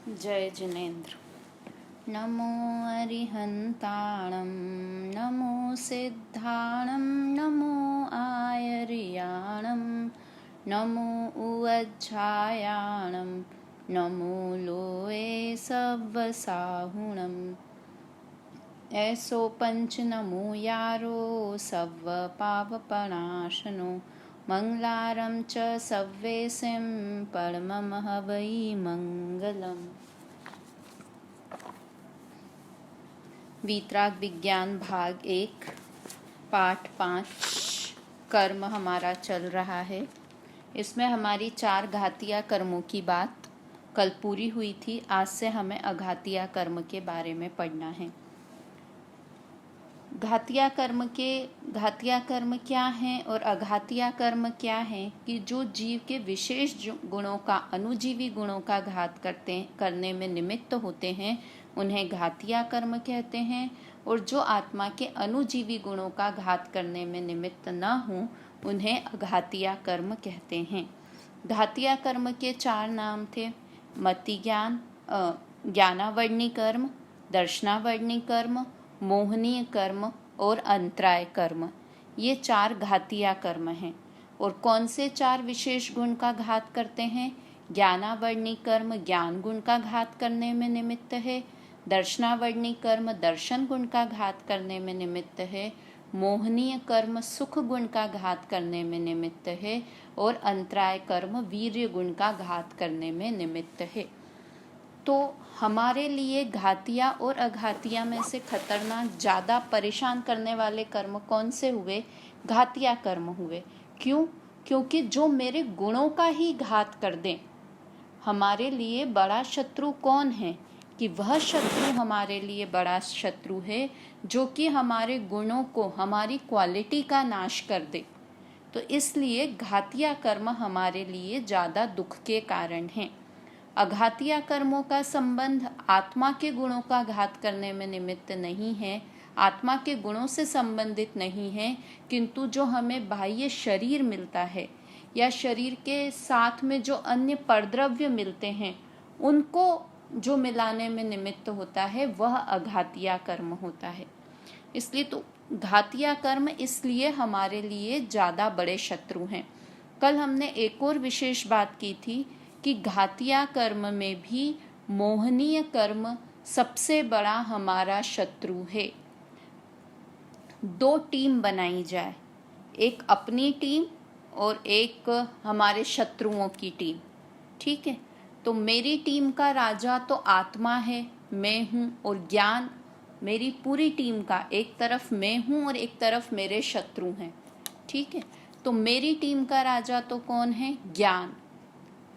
जय जिनेन्द्र। नमो अरिहन्ताणं नमो सिद्धाणं नमो आयर्याणं नमो उवज्झायाणं नमो लोये सव्वसाहुणम् ऐसो पंच नमो यारो सव्व पावपणाशनो मंगलारं च सव्वेसिं परममः वै मंगलम्। वीतराग विज्ञान भाग 1 पाठ 5 कर्म हमारा चल रहा है। इसमें हमारी 4 घातिया कर्मों की बात कल पूरी हुई थी। आज से हमें अघातिया कर्म के बारे में पढ़ना है। घातिया कर्म क्या हैं और अघातिया कर्म क्या हैं कि जो जीव के विशेष गुणों का अनुजीवी गुणों का घात करने में निमित्त होते हैं उन्हें घातिया कर्म कहते हैं, और जो आत्मा के अनुजीवी गुणों का घात करने में निमित्त न हो उन्हें अघातिया कर्म कहते हैं। घातिया कर्म के 4 नाम थे: मति ज्ञान, ज्ञानावर्णी कर्म, दर्शनावर्णी कर्म, मोहनीय कर्म और अंतराय कर्म। ये 4 घातिया कर्म हैं। और कौन से 4 विशेष गुण का घात करते हैं? ज्ञानावर्णी कर्म ज्ञान गुण का घात करने में निमित्त है, दर्शनावर्णी कर्म दर्शन गुण का घात करने में निमित्त है, मोहनीय कर्म सुख गुण का घात करने में निमित्त है, और अंतराय कर्म वीर्य गुण का घात करने में निमित्त है। तो हमारे लिए घातिया और अघातिया में से खतरनाक ज़्यादा परेशान करने वाले कर्म कौन से हुए? घातिया कर्म हुए। क्यों? क्योंकि जो मेरे गुणों का ही घात कर दें। हमारे लिए बड़ा शत्रु कौन है? कि वह शत्रु हमारे लिए बड़ा शत्रु है जो कि हमारे गुणों को, हमारी क्वालिटी का नाश कर दे। तो इसलिए घातिया कर्म हमारे लिए ज़्यादा दुख के कारण हैं। अघातिया कर्मों का संबंध आत्मा के गुणों का घात करने में निमित्त नहीं है, आत्मा के गुणों से संबंधित नहीं है, किंतु जो हमें बाह्य शरीर मिलता है या शरीर के साथ में जो अन्य परद्रव्य मिलते हैं उनको जो मिलाने में निमित्त होता है वह अघातिया कर्म होता है। इसलिए तो घातिया कर्म इसलिए हमारे लिए ज़्यादा बड़े शत्रु हैं। कल हमने एक और विशेष बात की थी कि घातिया कर्म में भी मोहनीय कर्म सबसे बड़ा हमारा शत्रु है। 2 टीम बनाई जाए, एक अपनी टीम और एक हमारे शत्रुओं की टीम। ठीक है, तो मेरी टीम का राजा तो आत्मा है, मैं हूँ, और ज्ञान मेरी पूरी टीम का, एक तरफ मैं हूँ और एक तरफ मेरे शत्रु हैं। ठीक है, तो मेरी टीम का राजा तो कौन है? ज्ञान,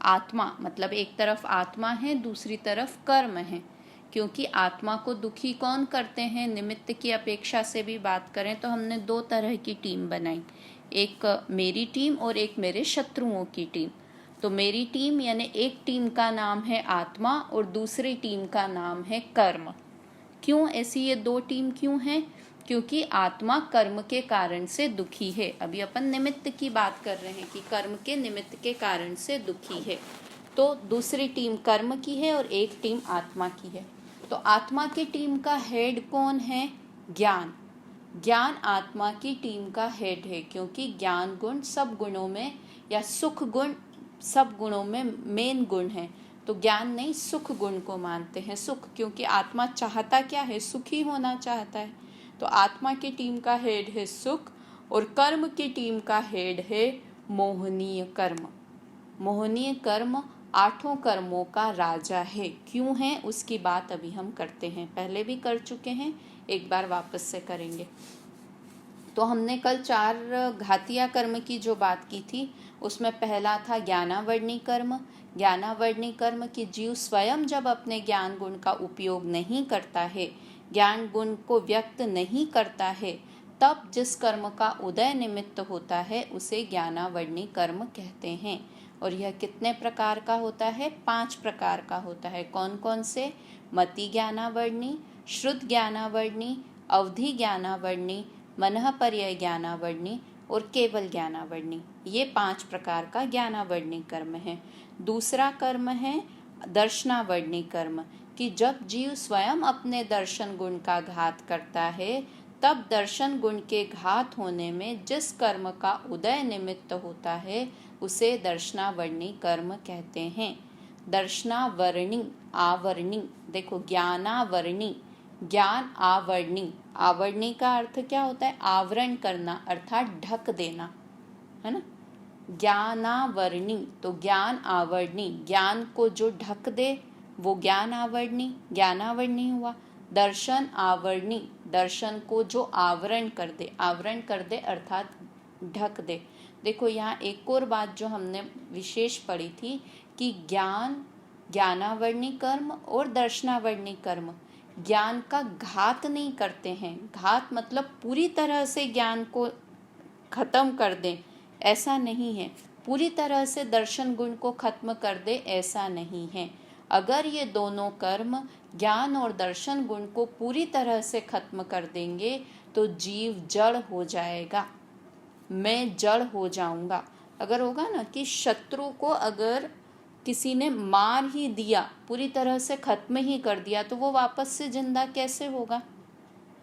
आत्मा। मतलब एक तरफ आत्मा है, दूसरी तरफ कर्म है। क्योंकि आत्मा को दुखी कौन करते हैं? निमित्त की अपेक्षा से भी बात करें तो हमने 2 तरह की टीम बनाई, एक मेरी टीम और एक मेरे शत्रुओं की टीम। तो मेरी टीम यानी एक टीम का नाम है आत्मा और दूसरी टीम का नाम है कर्म। क्यों ऐसी ये 2 टीम क्यों हैं? क्योंकि आत्मा कर्म के कारण से दुखी है। अभी अपन निमित्त की बात कर रहे हैं कि कर्म के निमित्त के कारण से दुखी है। तो दूसरी टीम कर्म की है और एक टीम आत्मा की है। तो आत्मा की टीम का हेड कौन है? ज्ञान। ज्ञान आत्मा की टीम का हेड है, क्योंकि ज्ञान गुण सब गुणों में, या सुख गुण सब गुणों में मेन गुण है। तो ज्ञान नहीं, सुख गुण को मानते हैं। सुख, क्योंकि आत्मा चाहता क्या है? सुखी होना चाहता है। तो आत्मा की टीम का हेड है सुख, और कर्म की टीम का हेड है मोहनीय कर्म। मोहनीय कर्म 8 कर्मों का राजा है। क्यों है उसकी बात अभी हम करते हैं, पहले भी कर चुके हैं, एक बार वापस से करेंगे। तो हमने कल 4 घातिया कर्म की जो बात की थी उसमें पहला था ज्ञानावर्णी कर्म। ज्ञानावर्णी कर्म की जीव स्वयं जब अपने ज्ञान गुण का उपयोग नहीं करता है, ज्ञान गुण को व्यक्त नहीं करता है, तब जिस कर्म का उदय निमित्त होता है उसे ज्ञानावर्णी कर्म कहते हैं। और यह कितने प्रकार का होता है? 5 प्रकार का होता है। कौन कौन से? मति ज्ञानावर्णी, श्रुत ज्ञानावर्णी, अवधि ज्ञानावर्णी, मनःपर्यय ज्ञानावर्णी और केवल ज्ञानावर्णी। ये 5 प्रकार का ज्ञानावर्णी कर्म है। दूसरा कर्म है दर्शनावर्णी कर्म, कि जब जीव स्वयं अपने दर्शन गुण का घात करता है तब दर्शन गुण के घात होने में जिस कर्म का उदय निमित्त होता है उसे दर्शनावर्णी कर्म कहते हैं। दर्शनावर्णी आवर्णी, देखो ज्ञानावर्णी, ज्ञान आवर्णी, आवर्णी का अर्थ क्या होता है? आवरण करना अर्थात ढक देना, है ना। ज्ञानावर्णी तो ज्ञान आवर्णी, ज्ञान को जो ढक दे वो ज्ञान आवर्णी, ज्ञानावर्णी हुआ। दर्शन आवर्णी, दर्शन को जो आवरण कर दे, आवरण कर दे अर्थात ढक दे। देखो यहाँ एक और बात जो हमने विशेष पढ़ी थी कि ज्ञान, ज्ञानावर्णी कर्म और दर्शनावर्णी कर्म ज्ञान का घात नहीं करते हैं। घात मतलब पूरी तरह से ज्ञान को खत्म कर दें, ऐसा नहीं है। पूरी तरह से दर्शन गुण को खत्म कर दे, ऐसा नहीं है। अगर ये दोनों कर्म ज्ञान और दर्शन गुण को पूरी तरह से खत्म कर देंगे तो जीव जड़ हो जाएगा, मैं जड़ हो जाऊंगा। अगर होगा ना कि शत्रु को अगर किसी ने मार ही दिया, पूरी तरह से खत्म ही कर दिया, तो वो वापस से जिंदा कैसे होगा,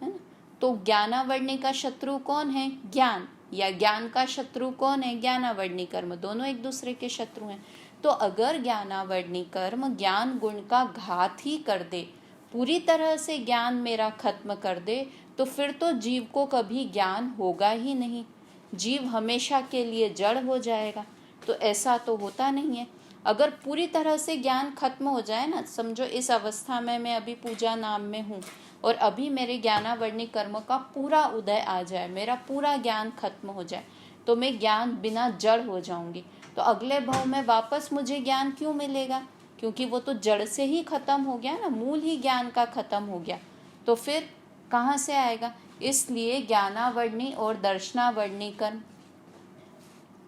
है ना। तो ज्ञानावर्णी का शत्रु कौन है? ज्ञान। या ज्ञान का शत्रु कौन है? ज्ञानावर्णी कर्म। दोनों एक दूसरे के शत्रु हैं। तो अगर ज्ञानावर्णी कर्म ज्ञान गुण का घात ही कर दे, पूरी तरह से ज्ञान मेरा खत्म कर दे, तो फिर तो जीव को कभी ज्ञान होगा ही नहीं, जीव हमेशा के लिए जड़ हो जाएगा। तो ऐसा तो होता नहीं है। अगर पूरी तरह से ज्ञान खत्म हो जाए ना, समझो इस अवस्था में मैं अभी पूजा नाम में हूँ और अभी मेरे ज्ञानावर्णी कर्म का पूरा उदय आ जाए, मेरा पूरा ज्ञान खत्म हो जाए, तो मैं ज्ञान बिना जड़ हो जाऊंगी। तो अगले भाव में वापस मुझे ज्ञान क्यों मिलेगा? क्योंकि वो तो जड़ से ही खत्म हो गया ना, मूल ही ज्ञान का खत्म हो गया, तो फिर कहाँ से आएगा? इसलिए ज्ञानावर्णी और दर्शनावर्णी कर्म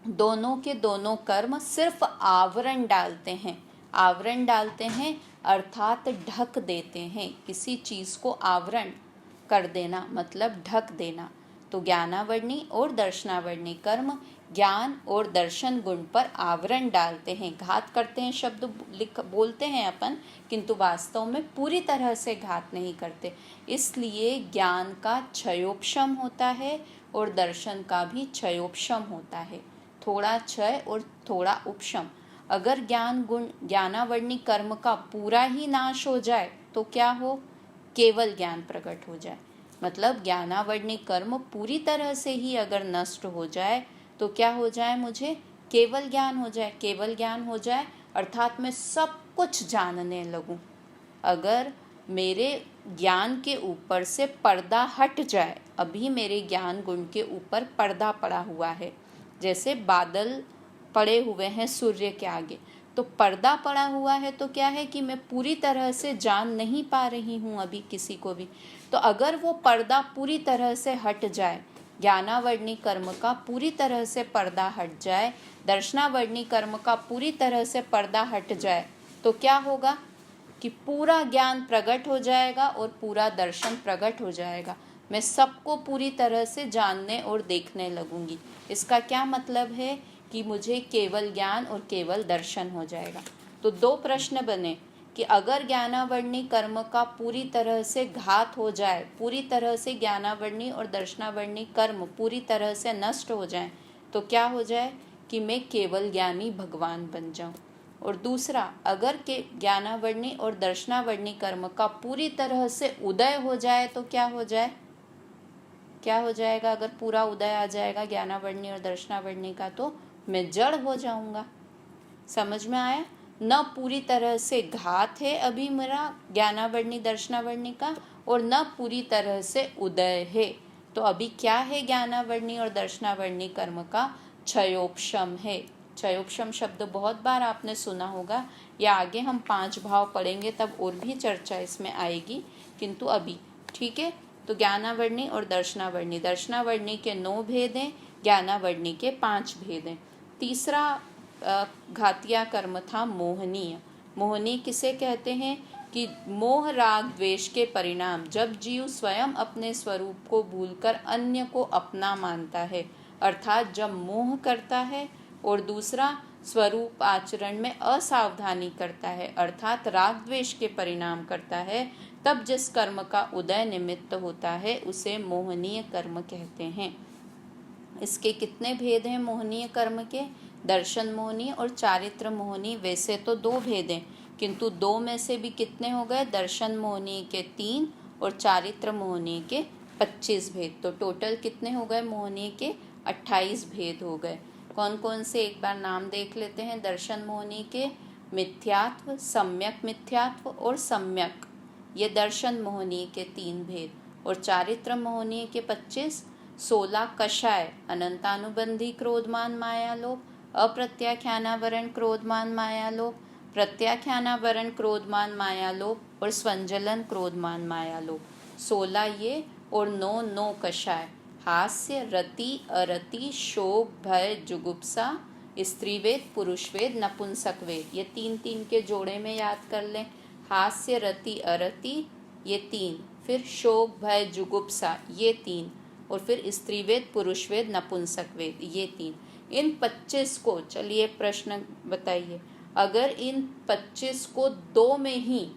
दोनों के दोनों कर्म सिर्फ आवरण डालते हैं, आवरण डालते हैं अर्थात ढक देते हैं। किसी चीज़ को आवरण कर देना मतलब ढक देना। तो ज्ञानावर्णी और दर्शनावर्णी कर्म ज्ञान और दर्शन गुण पर आवरण डालते हैं, घात करते हैं, शब्द बोलते हैं अपन, किंतु वास्तव में पूरी तरह से घात नहीं करते। इसलिए ज्ञान का क्षयोपशम होता है और दर्शन का भी क्षयोपशम होता है, थोड़ा क्षय और थोड़ा उपशम। अगर ज्ञान गुण ज्ञानावर्णी कर्म का पूरा ही नाश हो जाए तो क्या हो? केवल ज्ञान प्रकट हो जाए। मतलब ज्ञानावर्णी कर्म पूरी तरह से ही अगर नष्ट हो जाए तो क्या हो जाए? मुझे केवल ज्ञान हो जाए। केवल ज्ञान हो जाए अर्थात मैं सब कुछ जानने लगूं। अगर मेरे ज्ञान के ऊपर से पर्दा हट जाए, अभी मेरे ज्ञान गुण के ऊपर पर्दा पड़ा हुआ है, जैसे बादल पड़े हुए हैं सूर्य के आगे, तो पर्दा पड़ा हुआ है तो क्या है कि मैं पूरी तरह से जान नहीं पा रही हूँ अभी किसी को भी। तो अगर वो पर्दा पूरी तरह से हट जाए, ज्ञानावर्णी कर्म का पूरी तरह से पर्दा हट जाए, दर्शनावर्णी कर्म का पूरी तरह से पर्दा हट जाए, तो क्या होगा कि पूरा ज्ञान प्रकट हो जाएगा और पूरा दर्शन प्रकट हो जाएगा। मैं सबको पूरी तरह से जानने और देखने लगूंगी। इसका क्या मतलब है कि मुझे केवल ज्ञान और केवल दर्शन हो जाएगा। तो दो प्रश्न बने कि अगर ज्ञानावर्णी कर्म का पूरी तरह से घात हो जाए, पूरी तरह से ज्ञानावर्णी और दर्शनावर्णी कर्म पूरी तरह से नष्ट हो जाए, तो क्या हो जाए कि मैं केवल ज्ञानी भगवान बन जाऊं। और दूसरा, अगर के ज्ञानावर्णी और दर्शनावर्णी कर्म का पूरी तरह से उदय हो जाए तो क्या हो जाए? क्या हो जाएगा? अगर पूरा उदय आ जाएगा ज्ञानावर्णी और दर्शनावर्णी का, तो मैं जड़ हो जाऊंगा। समझ में आया? न पूरी तरह से घात है अभी मेरा ज्ञानावर्णी दर्शनावर्णी का, और न पूरी तरह से उदय है। तो अभी क्या है ज्ञानावर्णी और दर्शनावर्णी कर्म का? क्षयोपशम है। क्षयोपशम शब्द बहुत बार आपने सुना होगा, या आगे हम 5 भाव पढ़ेंगे तब और भी चर्चा इसमें आएगी, किंतु अभी ठीक है। तो ज्ञानावर्णी और दर्शनावर्णी, दर्शनावर्णी के 9 भेद हैं, ज्ञानावर्णी के 5 भेद हैं। तीसरा घातिया कर्म था मोहनीय। मोहनी किसे कहते हैं? कि मोह राग द्वेष के परिणाम, जब जीव स्वयं अपने स्वरूप को भूलकर अन्य को अपना मानता है, अर्थात जब मोह करता है, और दूसरा स्वरूप आचरण में असावधानी करता है अर्थात राग द्वेष के परिणाम करता है, तब जिस कर्म का उदय निमित्त होता है उसे मोहनीय कर्म कहते हैं। इसके कितने भेद हैं मोहनीय कर्म के? दर्शन मोहनीय और चारित्र मोहनीय। वैसे तो 2 भेद हैं, किंतु 2 में से भी कितने हो गए? दर्शन मोहनीय के 3 और चारित्र मोहनीय के 25 भेद। तो टोटल कितने हो गए मोहनीय के? 28 भेद हो गए। कौन कौन से एक बार नाम देख लेते हैं दर्शन मोहनीय के? मिथ्यात्व, सम्यक मिथ्यात्व और सम्यक, ये दर्शन मोहनीय के 3 भेद। और चारित्र मोहनीय के 25, 16 कषाय, अनंतानुबंधी क्रोधमान मायालोभ, अप्रत्याख्यानावरण क्रोधमान मायालोभ, प्रत्याख्यानावरण क्रोधमान मायालोभ और स्वंजलन क्रोधमान मायालोभ। 16 ये और 9 कषाय, हास्य, रति, अरति, शोक, भय, जुगुप्सा, स्त्रीवेद, पुरुषवेद, नपुंसकवेद, ये 3 के जोड़े में याद कर लें। हास्य, रति, अरति, ये 3, फिर शोक, भय, जुगुप्सा, ये 3, और फिर स्त्रीवेद, पुरुषवेद, नपुंसकवेद, ये 3। इन 25 को, चलिए प्रश्न बताइए, अगर इन 25 को 2 में ही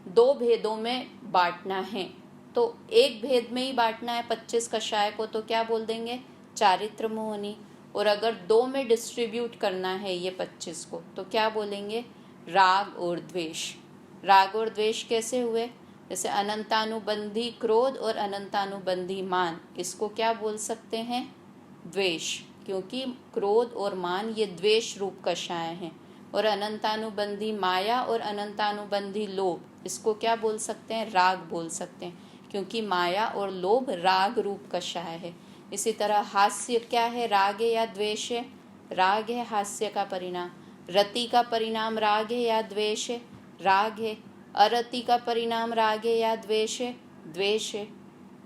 2 भेदों में बांटना है तो एक भेद में ही बांटना है 25 कषाय को, तो क्या बोल देंगे? चारित्र मोहनी। और अगर 2 में डिस्ट्रीब्यूट करना है ये 25 को तो क्या बोलेंगे? राग और द्वेष। राग और द्वेष कैसे हुए? जैसे अनंतानुबंधी क्रोध और अनंतानुबंधी मान, इसको क्या बोल सकते हैं? द्वेष, क्योंकि क्रोध और मान ये द्वेष रूप कषाय हैं। और अनंतानुबंधी माया और अनंतानुबंधी लोभ, इसको क्या बोल सकते हैं? राग बोल सकते हैं, क्योंकि माया और लोभ राग रूप कषाय है। इसी तरह हास्य क्या है? राग है या द्वेष है? राग है हास्य का परिणाम। रति का परिणाम राग है या द्वेष है? राग है। अरति का परिणाम राग है या द्वेष है? द्वेष है।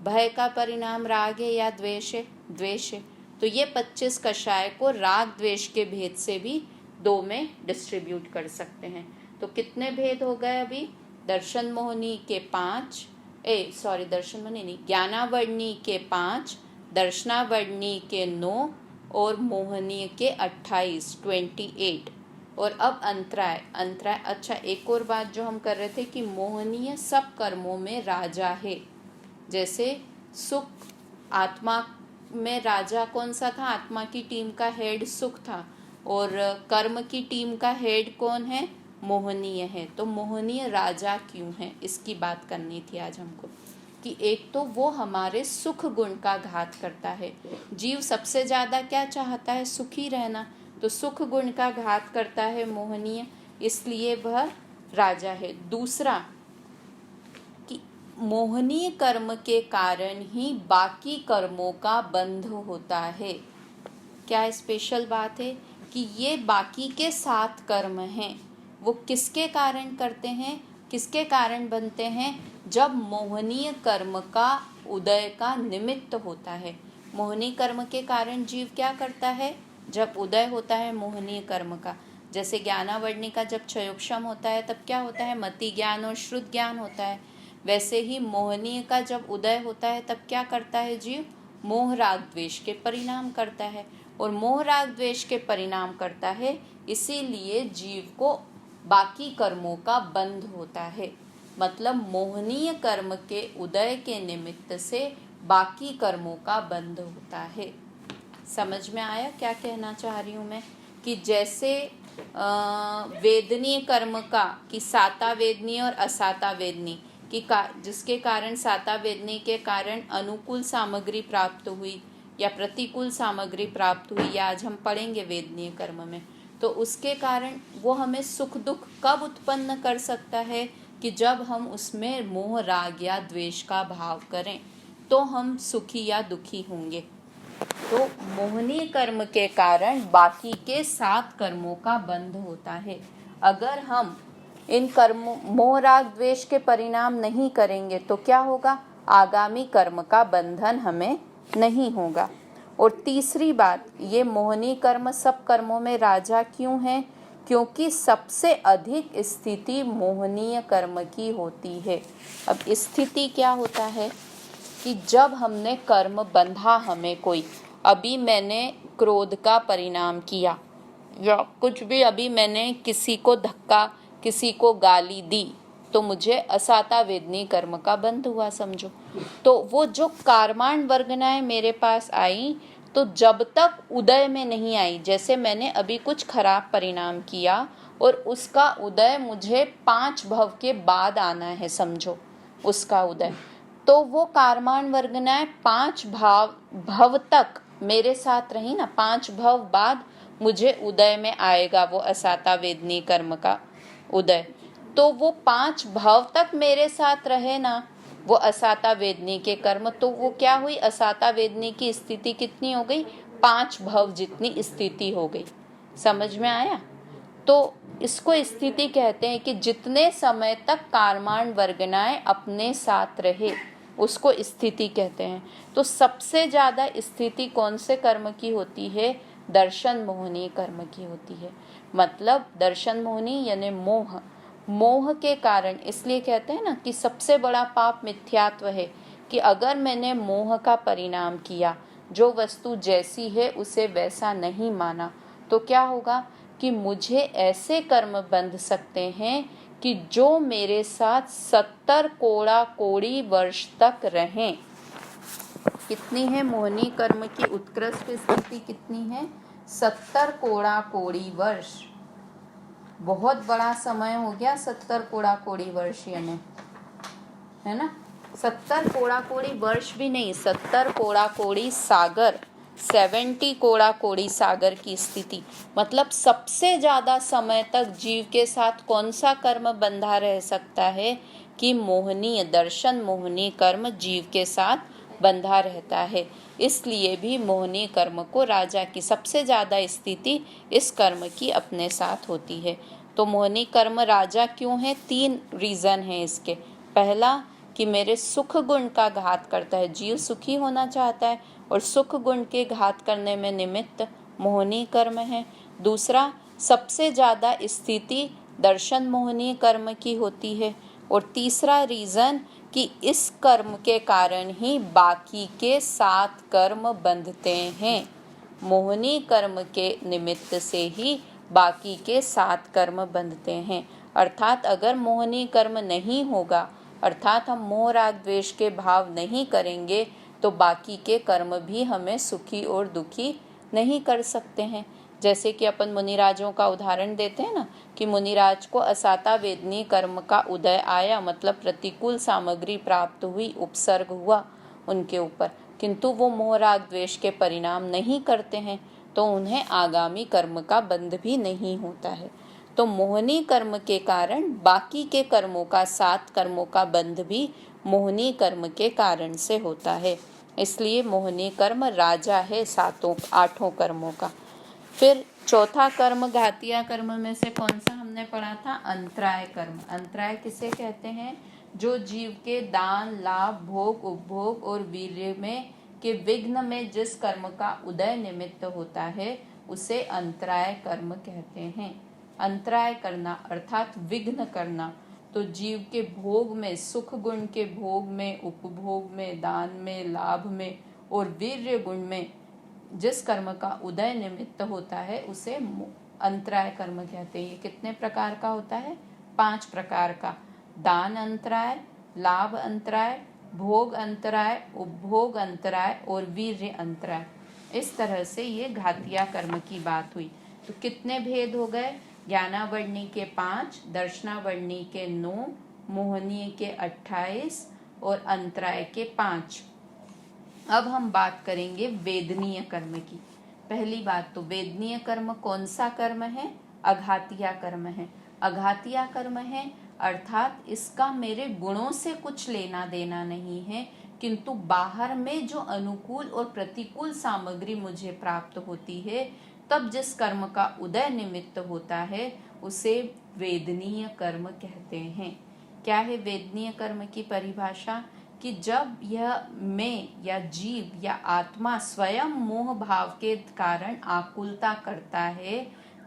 भय का परिणाम राग है या द्वेष है? द्वेष है। तो ये 25 कषाय को राग द्वेष के भेद से भी 2 में डिस्ट्रीब्यूट कर सकते हैं। तो कितने भेद हो गए अभी? दर्शन मोहनी के 5, दर्शन मोहनी नहीं, ज्ञानावर्णी के 5, दर्शनावर्णी के 9 और मोहनीय के 28। और अब अंतराय। अच्छा, एक और बात जो हम कर रहे थे कि मोहनीय सब कर्मों में राजा है। जैसे सुख, आत्मा में राजा कौन सा था? आत्मा की टीम का हेड सुख था, और कर्म की टीम का हेड कौन है? मोहनीय है। तो मोहनीय राजा क्यों है, इसकी बात करनी थी आज हमको। कि एक तो वो हमारे सुख गुण का घात करता है। जीव सबसे ज़्यादा क्या चाहता है? सुखी रहना। तो सुख गुण का घात करता है मोहनीय, इसलिए वह राजा है। दूसरा कि मोहनीय कर्म के कारण ही बाकी कर्मों का बंध होता है। क्या स्पेशल बात है कि ये बाकी के 7 कर्म हैं, वो किसके कारण करते हैं, किसके कारण बनते हैं? जब मोहनीय कर्म का उदय का निमित्त होता है। मोहनीय कर्म के कारण जीव क्या करता है? जब उदय होता है मोहनीय कर्म का, जैसे ज्ञानावर्णी का जब क्षयोक्षम होता है तब क्या होता है? मति ज्ञान और श्रुत ज्ञान होता है। वैसे ही मोहनीय का जब उदय होता है तब क्या करता है जीव? मोह राग द्वेष के परिणाम करता है। और मोह राग द्वेष के परिणाम करता है, इसीलिए जीव को बाकी कर्मों का बंध होता है। मतलब मोहनीय कर्म के उदय के निमित्त से बाकी कर्मों का बंध होता है। समझ में आया क्या कहना चाह रही हूँ मैं? कि जैसे वेदनीय कर्म का, कि साता वेदनीय और असाता वेदनीय कि जिसके कारण साता वेदनीय के कारण अनुकूल सामग्री प्राप्त हुई या प्रतिकूल सामग्री प्राप्त हुई, या आज हम पढ़ेंगे वेदनीय कर्म में, तो उसके कारण वो हमें सुख दुख कब उत्पन्न कर सकता है? कि जब हम उसमें मोह राग या द्वेष का भाव करें तो हम सुखी या दुखी होंगे। तो मोहनीय कर्म के कारण बाकी के 7 कर्मों का बंध होता है। अगर हम इन कर्मों मोह राग द्वेष के परिणाम नहीं करेंगे तो क्या होगा? आगामी कर्म का बंधन हमें नहीं होगा। और तीसरी बात, ये मोहनीय कर्म सब कर्मों में राजा क्यों है? क्योंकि सबसे अधिक स्थिति मोहनीय कर्म की होती है। अब स्थिति क्या होता है कि जब हमने कर्म बंधा हमें कोई, अभी मैंने क्रोध का परिणाम किया, या कुछ भी, अभी मैंने किसी को धक्का, किसी को गाली दी, तो मुझे असाता वेदनी कर्म का बंध हुआ, समझो। तो वो जो कार्माण वर्गनाएं मेरे पास आई, तो जब तक उदय में नहीं आई, जैसे मैंने अभी कुछ खराब परिणाम किया और उसका उदय मुझे 5 भव के बाद आना है, समझो, उसका उदय, तो वो कार्माण वर्गनाएं 5 भव तक मेरे साथ रही ना, 5 भव बाद मुझे उदय में आएगा वो असाता वेदनी कर्म का उदय। तो वो 5 भव तक मेरे साथ रहे ना वो असाता वेदनी के कर्म, तो वो क्या हुई, असाता वेदनी की स्थिति कितनी हो गई, 5 भव जितनी स्थिति हो गई। समझ में आया? तो इसको स्थिति कहते हैं कि जितने समय तक कार्माण वर्गनाएं अपने साथ रहे उसको स्थिति कहते हैं। तो सबसे ज्यादा स्थिति कौन से कर्म की होती है, दर्शन मोहनी कर्म की होती है। मतलब दर्शन मोहनी यानी मोह, मोह के कारण, इसलिए कहते हैं ना कि सबसे बड़ा पाप मिथ्यात्व है, कि अगर मैंने मोह का परिणाम किया, जो वस्तु जैसी है उसे वैसा नहीं माना, तो क्या होगा कि मुझे ऐसे कर्म बंध सकते हैं कि जो मेरे साथ 70 कोड़ा कोड़ी वर्ष तक रहें। कितनी है मोहनी कर्म की उत्कृष्ट स्थिति, कितनी है, 70 कोड़ा कोड़ी वर्ष। बहुत बड़ा समय हो गया 70 कोड़ा कोड़ी वर्ष, यानी, है ना, 70 कोड़ा कोड़ी वर्ष भी नहीं, 70 कोड़ा कोड़ी सागर, 70 कोड़ा कोड़ी सागर की स्थिति। मतलब सबसे ज्यादा समय तक जीव के साथ कौन सा कर्म बंधा रह सकता है, कि मोहनीय दर्शन मोहनी कर्म जीव के साथ बंधा रहता है। इसलिए भी मोहनी कर्म को राजा की सबसे ज्यादा स्थिति इस कर्म की अपने साथ होती है। तो मोहनी कर्म राजा क्यों है, 3 रीजन है इसके। पहला कि मेरे सुख गुण का घात करता है, जीव सुखी होना चाहता है और सुख गुण के घात करने में निमित्त मोहनी कर्म है। दूसरा, सबसे ज्यादा स्थिति दर्शन मोहनी कर्म की होती है। और तीसरा रीजन कि इस कर्म के कारण ही बाकी के 7 कर्म बंधते हैं। मोहनी कर्म के निमित्त से ही बाकी के 7 कर्म बंधते हैं। अर्थात अगर मोहनी कर्म नहीं होगा, अर्थात हम मोह राग द्वेष के भाव नहीं करेंगे, तो बाकी के कर्म भी हमें सुखी और दुखी नहीं कर सकते हैं। जैसे कि अपन मुनिराजों का उदाहरण देते हैं ना, कि मुनिराज को असाता वेदनी कर्म का उदय आया, मतलब प्रतिकूल सामग्री प्राप्त हुई, उपसर्ग हुआ उनके ऊपर, किंतु वो मोह राग द्वेष के परिणाम नहीं करते हैं, तो उन्हें आगामी कर्म का बंध भी नहीं होता है। तो मोहनी कर्म के कारण बाकी के कर्मों का 7 कर्मों का बंध भी मोहनी कर्म के कारण से होता है। इसलिए मोहनी कर्म राजा है 8 कर्मों का। फिर चौथा कर्म घातिया कर्म में से कौन सा हमने पढ़ा था, अंतराय कर्म। अंतराय किसे कहते हैं, जो जीव के दान, लाभ, भोग, उपभोग और वीर्य में के विघ्न में जिस कर्म का उदय निमित्त होता है उसे अंतराय कर्म कहते हैं। अंतराय करना अर्थात विघ्न करना, तो जीव के भोग में, सुख गुण के भोग में, उपभोग में, दान में, लाभ में और वीर्य गुण में जिस कर्म का उदय निमित्त होता है उसे अंतराय कर्म कहते हैं। ये कितने प्रकार का होता है, 5 प्रकार का, दान अंतराय, लाभ अंतराय, भोग अंतराय, उपभोग अंतराय और वीर्य अंतराय। इस तरह से ये घातिया कर्म की बात हुई। तो कितने भेद हो गए, ज्ञानावर्णी के 5, दर्शनावर्णी के 9, मोहनीय के 28 और अंतराय के 5। अब हम बात करेंगे वेदनीय कर्म की। पहली बात तो वेदनीय कर्म कौन सा कर्म है, अघातिया कर्म है। अघातिया कर्म है अर्थात इसका मेरे गुणों से कुछ लेना देना नहीं है, किंतु बाहर में जो अनुकूल और प्रतिकूल सामग्री मुझे प्राप्त होती है, तब जिस कर्म का उदय निमित्त होता है उसे वेदनीय कर्म कहते हैं। क्या है वेदनीय कर्म की परिभाषा, कि जब यह मैं या जीव या आत्मा स्वयं मोह भाव के कारण आकुलता करता है,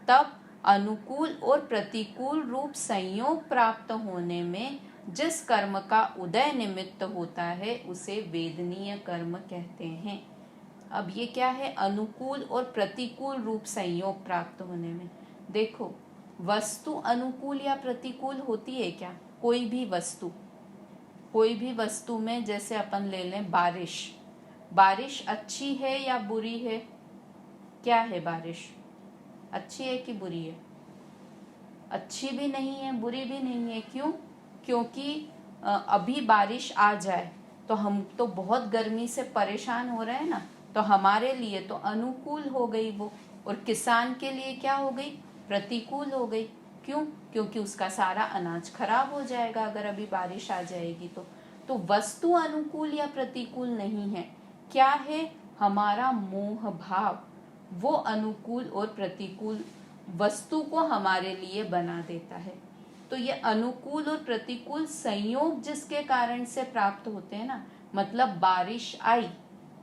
तब अनुकूल और प्रतिकूल रूप संयोग प्राप्त होने में जिस कर्म का उदय निमित्त होता है उसे वेदनीय कर्म कहते हैं। अब ये क्या है, अनुकूल और प्रतिकूल रूप संयोग प्राप्त होने में। देखो, वस्तु अनुकूल या प्रतिकूल होती है क्या? कोई भी वस्तु में, जैसे अपन ले लें बारिश अच्छी है या बुरी है? क्या है बारिश, अच्छी है कि बुरी है? अच्छी भी नहीं है, बुरी भी नहीं है। क्यों? क्योंकि अभी बारिश आ जाए तो हम तो बहुत गर्मी से परेशान हो रहे हैं ना, तो हमारे लिए तो अनुकूल हो गई वो, और किसान के लिए क्या हो गई? प्रतिकूल हो गई। क्यों? क्योंकि उसका सारा अनाज खराब हो जाएगा अगर अभी बारिश आ जाएगी तो वस्तु अनुकूल या प्रतिकूल नहीं है। क्या है? हमारा मोह भाव, वो अनुकूल और प्रतिकूल वस्तु को हमारे लिए बना देता है। तो ये अनुकूल और प्रतिकूल संयोग जिसके कारण से प्राप्त होते हैं ना, मतलब बारिश आई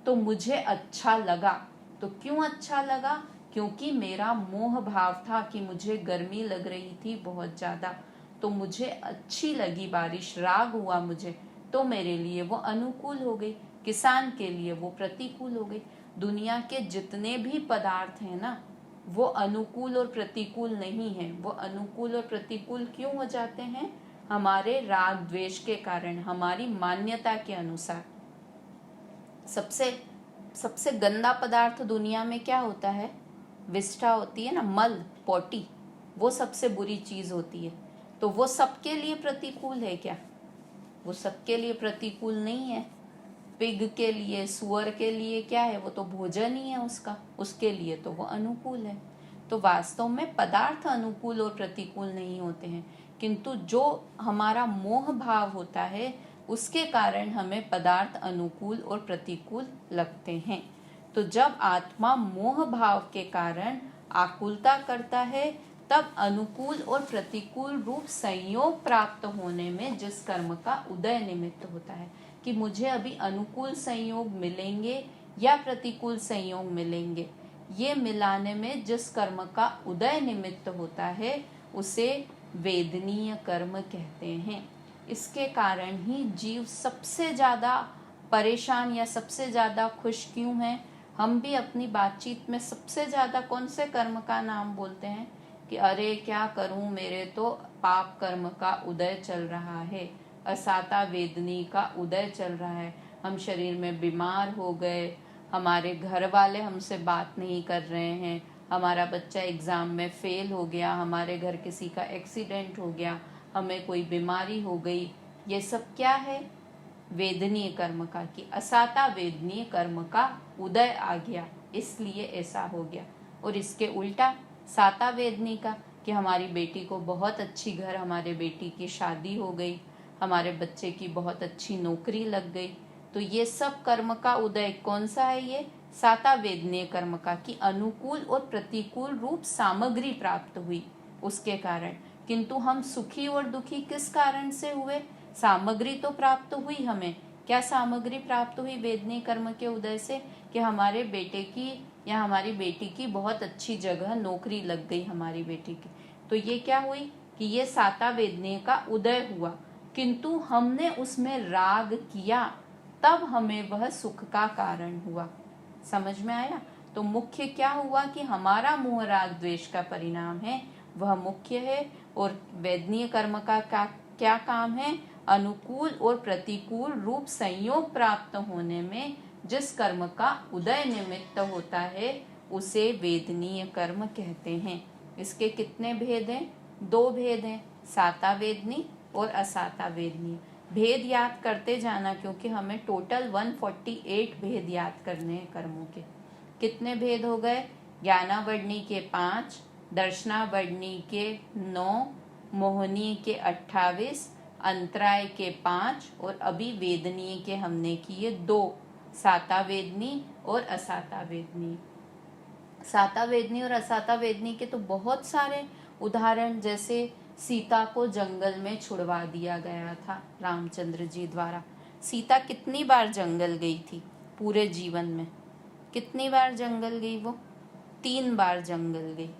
तो मुझे अच्छा लगा। तो क्यों अच्छा लगा? क्योंकि मेरा मोह भाव था कि मुझे गर्मी लग रही थी बहुत ज्यादा, तो मुझे अच्छी लगी बारिश, राग हुआ मुझे, तो मेरे लिए वो अनुकूल हो गई। किसान के लिए वो प्रतिकूल हो गई। दुनिया के जितने भी पदार्थ हैं ना, वो अनुकूल और प्रतिकूल नहीं है। वो अनुकूल और प्रतिकूल क्यों हो जाते हैं? हमारे राग द्वेष के कारण, हमारी मान्यता के अनुसार। सबसे गंदा पदार्थ दुनिया में क्या होता है? विष्ठा होती है ना, मल, पोटी, वो सबसे बुरी चीज होती है। तो वो सबके लिए प्रतिकूल है क्या? वो सबके लिए प्रतिकूल नहीं है। पिग के लिए, सुअर के लिए क्या है? वो तो भोजन ही है उसका, उसके लिए तो वो अनुकूल है। तो वास्तव में पदार्थ अनुकूल और प्रतिकूल नहीं होते हैं, किंतु जो हमारा मोह भाव होता है उसके कारण हमें पदार्थ अनुकूल और प्रतिकूल लगते हैं। तो जब आत्मा मोह भाव के कारण आकुलता करता है, तब अनुकूल और प्रतिकूल रूप संयोग प्राप्त होने में जिस कर्म का उदय निमित्त होता है कि मुझे अभी अनुकूल संयोग मिलेंगे या प्रतिकूल संयोग मिलेंगे, ये मिलाने में जिस कर्म का उदय निमित्त होता है उसे वेदनीय कर्म कहते हैं। इसके कारण ही जीव सबसे ज्यादा परेशान या सबसे ज्यादा खुश क्यों है? हम भी अपनी बातचीत में सबसे ज्यादा कौन से कर्म का नाम बोलते हैं कि अरे क्या करूं, मेरे तो पाप कर्म का उदय चल रहा है, असाता वेदनी का उदय चल रहा है, हम शरीर में बीमार हो गए, हमारे घर वाले हमसे बात नहीं कर रहे हैं, हमारा बच्चा एग्जाम में फेल हो गया, हमारे घर किसी का एक्सीडेंट हो गया, हमें कोई बीमारी हो गई। ये सब क्या है? वेदनीय कर्म का, कि असाता वेदनीय कर्म का उदय आ गया, इसलिए ऐसा हो गया। और इसके उल्टा साता वेदनी का, कि हमारी बेटी को बहुत अच्छी घर, हमारे बेटी की शादी हो गई, हमारे बच्चे की बहुत अच्छी नौकरी लग गई। तो ये सब कर्म का उदय कौन सा है? ये साता वेदनीय कर्म का, कि अनुकूल और प्रतिकूल रूप सामग्री प्राप्त हुई उसके कारण। किंतु हम सुखी और दुखी किस कारण से हुए? सामग्री तो प्राप्त हुई हमें। क्या सामग्री प्राप्त हुई वेदनीय कर्म के उदय से? कि हमारे बेटे की या हमारी बेटी की बहुत अच्छी जगह नौकरी लग गई हमारी बेटी की। तो ये क्या हुई कि ये साता वेदनीय का उदय हुआ, किंतु हमने उसमें राग किया, तब हमें वह सुख का कारण हुआ। समझ में आया? तो मुख्य क्या हुआ कि हमारा मोह राग द्वेष का परिणाम है, वह मुख्य है। और वेदनीय कर्म का क्या काम है? अनुकूल और प्रतिकूल रूप संयोग प्राप्त होने में जिस कर्म का उदय निमित्त होता है उसे वेदनीय कर्म कहते हैं। इसके कितने भेद हैं? 2 भेद हैं, साता वेदनी और असाता वेदनी। भेद याद करते जाना, क्योंकि हमें टोटल 148 भेद याद करने हैं कर्मों के। कितने भेद हो गए? ज्ञानावर्णी के 5, दर्शनावर्णी के 9, मोहनीय के 28, अंतराय के 5, और अभी वेदनीय के हमने किए 2, साता वेदनी और असाता वेदनी। साता वेदनी और असाता वेदनी के तो बहुत सारे उदाहरण, जैसे सीता को जंगल में छुड़वा दिया गया था रामचंद्र जी द्वारा। सीता कितनी बार जंगल गई थी पूरे जीवन में? कितनी बार जंगल गई वो? 3 बार जंगल गई।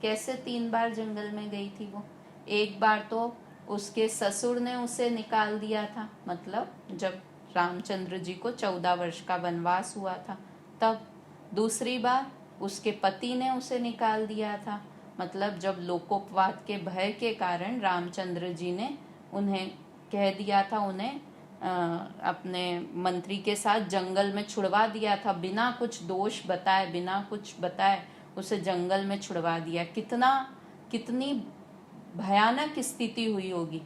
कैसे 3 बार जंगल में गई थी वो? एक बार तो उसके ससुर ने उसे निकाल दिया था, मतलब जब रामचंद्र जी को 14 वर्ष का वनवास हुआ था तब दूसरी बार उसके पति ने उसे निकाल दिया था। मतलब जब लोकोपवाद के भय के कारण रामचंद्र जी ने उन्हें कह दिया था, उन्हें अपने मंत्री के साथ जंगल में छुड़वा दिया था, बिना कुछ दोष बताए, बिना कुछ बताए उसे जंगल में छुड़वा दिया। कितनी भयानक स्थिति हुई होगी।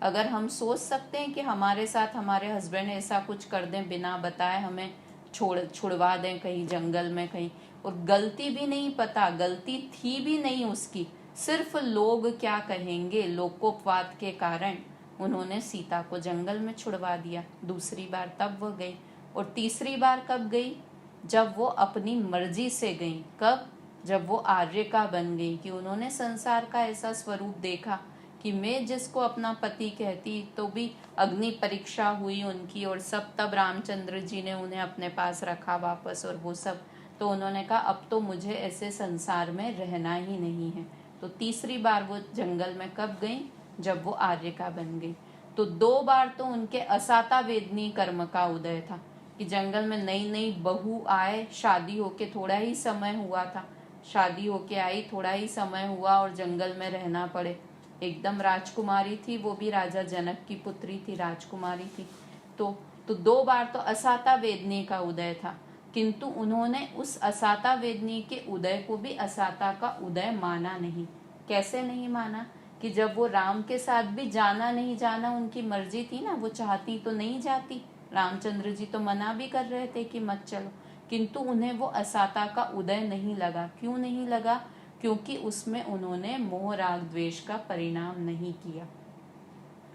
अगर हम सोच सकते हैं कि हमारे साथ हमारे हस्बैंड ऐसा कुछ कर दें, बिना बताए हमें छुड़वा दें कहीं जंगल में कहीं, और गलती भी नहीं पता, गलती थी भी नहीं उसकी, सिर्फ लोग क्या कहेंगे, लोकोपवाद के कारण उन्होंने सीता को जंगल में छुड़वा दिया। दूसरी बार तब वो गई। और तीसरी बार कब गई? जब वो अपनी मर्जी से गई। कब? जब वो आर्यका बन गई, कि उन्होंने संसार का ऐसा स्वरूप देखा कि मैं जिसको अपना पति कहती, तो भी अग्नि परीक्षा हुई उनकी और सब, तब रामचंद्र जी ने उन्हें अपने पास रखा वापस और वो सब। तो उन्होंने कहा अब तो मुझे ऐसे संसार में रहना ही नहीं है। तो तीसरी बार वो जंगल में कब गई? जब वो आर्यका बन गई। तो 2 बार तो उनके असाता वेदनी कर्म का उदय था, कि जंगल में नई नई बहू आए, शादी होके थोड़ा ही समय हुआ था, शादी होके आई, थोड़ा ही समय हुआ और जंगल में रहना पड़े। एकदम राजकुमारी थी, वो भी राजा जनक की पुत्री थी, राजकुमारी थी। तो 2 बार तो असाता वेदनी का उदय था, किंतु उन्होंने उस असाता वेदनी के उदय को भी असाता का उदय माना नहीं। कैसे नहीं माना? कि जब वो राम के साथ भी जाना नहीं जाना उनकी मर्जी थी ना, वो चाहती तो नहीं जाती, रामचंद्र जी तो मना भी कर रहे थे कि मत चलो, किंतु उन्हें वो असाता का उदय नहीं लगा। क्यों नहीं लगा? क्योंकि उसमें उन्होंने मोह राग द्वेष का परिणाम नहीं किया।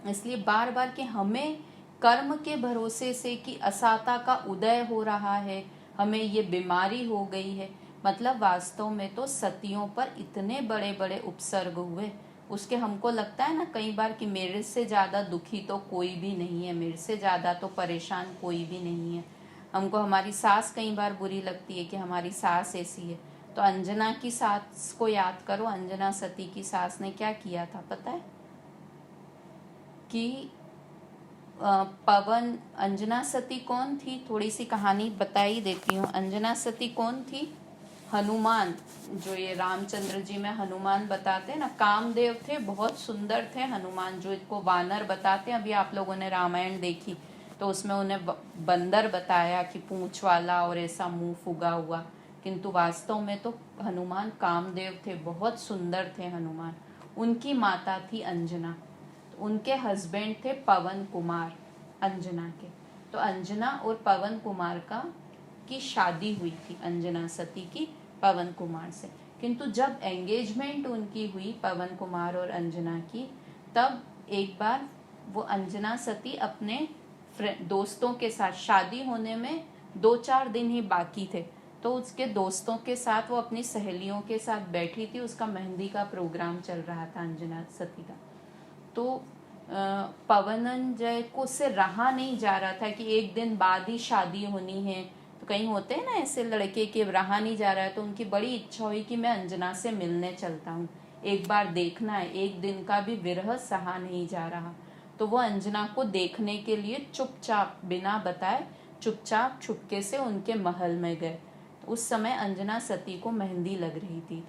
इसलिए बार बार कि हमें कर्म के भरोसे से कि असाता का उदय हो रहा है, हमें ये बीमारी हो गई है, मतलब वास्तव में तो सतियों पर इतने बड़े बड़े उपसर्ग हुए, उसके हमको लगता है ना कई बार कि मेरे से ज़्यादा दुखी तो कोई भी नहीं है, मेरे से ज़्यादा तो परेशान कोई भी नहीं है। हमको हमारी सास कई बार बुरी लगती है कि हमारी सास ऐसी है। तो अंजना की सास को याद करो, अंजना सती की सास ने क्या किया था पता है? कि पवन, अंजना सती कौन थी? थोड़ी सी कहानी बता ही देती हूँ। अंजना सती कौन थी? हनुमान, जो ये रामचंद्र जी में हनुमान बताते हैं ना, कामदेव थे, बहुत सुंदर थे हनुमान, जो इनको वानर बताते हैं। अभी आप लोगों ने रामायण देखी तो उसमें उन्हें बंदर बताया कि पूंछ वाला और ऐसा मुंह फुगा हुआ, किंतु वास्तव में तो हनुमान कामदेव थे, बहुत सुंदर थे हनुमान। उनकी माता थी अंजना, तो उनके हस्बैंड थे पवन कुमार अंजना के। तो अंजना और पवन कुमार की शादी हुई थी, अंजना सती की पवन कुमार से। किंतु जब एंगेजमेंट उनकी हुई पवन कुमार और अंजना की, तब एक बार वो अंजना सती अपने दोस्तों के साथ, शादी होने में 2-4 दिन ही बाकी थे, तो उसके दोस्तों के साथ, वो अपनी सहेलियों के साथ बैठी थी, उसका मेहंदी का प्रोग्राम चल रहा था अंजना सती का। तो पवनंजय को उससे रहा नहीं जा रहा था कि एक दिन बाद ही शादी होनी है। तो कहीं होते हैं ना ऐसे लड़के के रहा नहीं जा रहा है, तो उनकी बड़ी इच्छा हुई कि मैं अंजना से मिलने चलता हूँ, एक बार देखना है, एक दिन का भी विरह सहा नहीं जा रहा। तो वो अंजना को देखने के लिए चुपचाप, बिना बताए, चुपचाप छुपके से उनके महल में गए। तो उस समय अंजना सती को मेहंदी लग रही थी,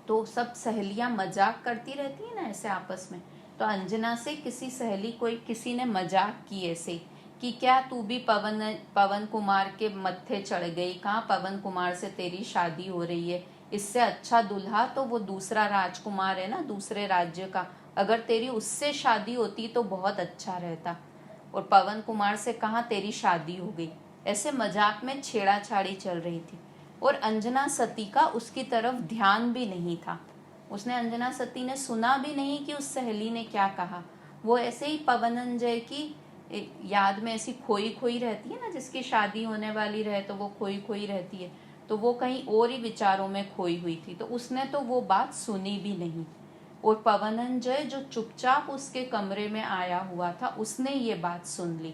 तो सब सहेलियां मजाक करती रहती है ना ऐसे आपस में। तो अंजना से किसी ने मजाक की ऐसे कि क्या तू भी पवन कुमार के मत्थे चढ़ गई? कहाँ पवन कुमार से तेरी शादी हो रही है? इससे अच्छा दूल्हा तो वो दूसरा राजकुमार है ना, दूसरे राज्य का, अगर तेरी उससे शादी होती तो बहुत अच्छा रहता, और पवन कुमार से कहाँ तेरी शादी हो गई। ऐसे मजाक में छेड़ाछाड़ी चल रही थी, और अंजना सती का उसकी तरफ ध्यान भी नहीं था। उसने, अंजना सती ने सुना भी नहीं कि उस सहेली ने क्या कहा। वो ऐसे ही पवनंजय की याद में ऐसी खोई खोई रहती है ना, जिसकी शादी होने वाली रहे तो वो खोई खोई रहती है, तो वो कहीं और ही विचारों में खोई हुई थी, तो उसने तो वो बात सुनी भी नहीं। और पवनंजय जो चुपचाप उसके कमरे में आया हुआ था, उसने ये बात सुन ली